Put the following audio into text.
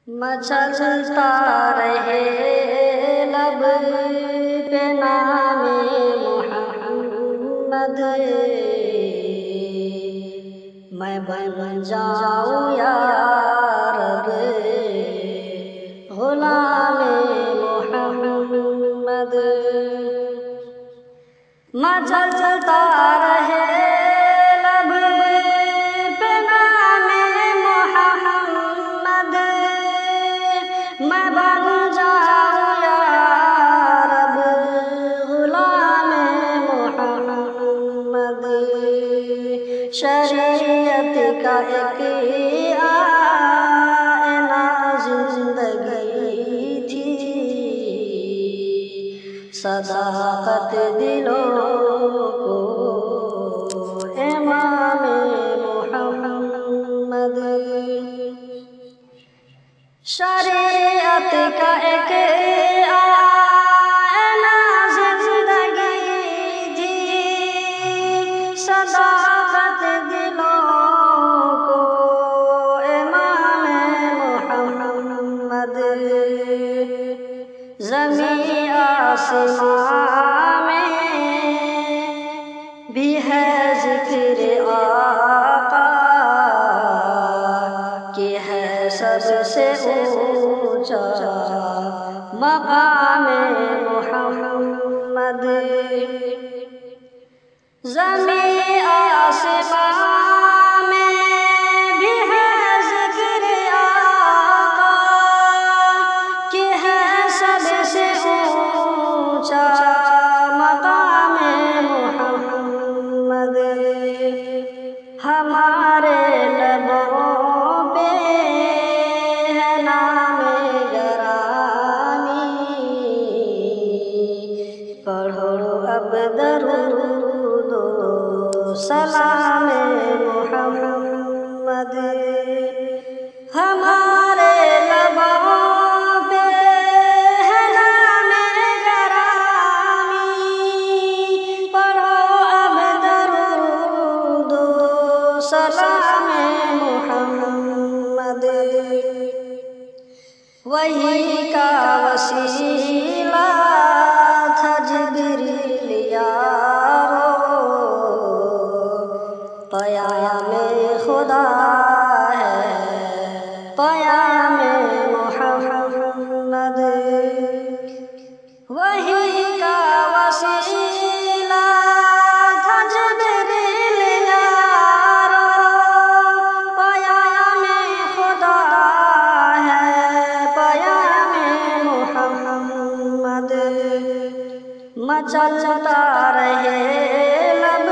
مچلتا رہے لب پہ نام محمد، میں بن جاؤں یا رب غلام محمد۔ مچلتا رہے لب پہ نام محمد، میں بن جاؤں یا رب غلام محمد۔ شریعت کا ایک آئینہ زندگی تھی، صداقت دلوں کو امام محمد۔ شریعت کا ایک آئینہ زندگی تھی، صداقت دلوں کو امام محمد۔ زمین آسمان میں بھی ہے ذکر آقا کہ ہے سب سے اونچا مقام محمد۔ زمین آسمان میں بھی ہے ذکر آقا کہ ہے سب سے اونچا مقام محمد۔ ہمارے لبوں پہ ہے نام گرامی، پڑھو اب درود و سلام محمد۔ ہمارے لبوں پہ ہے نام گرامی، پڑھو اب درود و سلام محمد۔ وحی کا وسیلہ تھا جبریل یارو، پیام خدا ہے پیام محمد۔ وحی کا وسیلہ تھا جبریل یارو، پیام خدا ہے پیام محمد۔ مچلتا رہے لب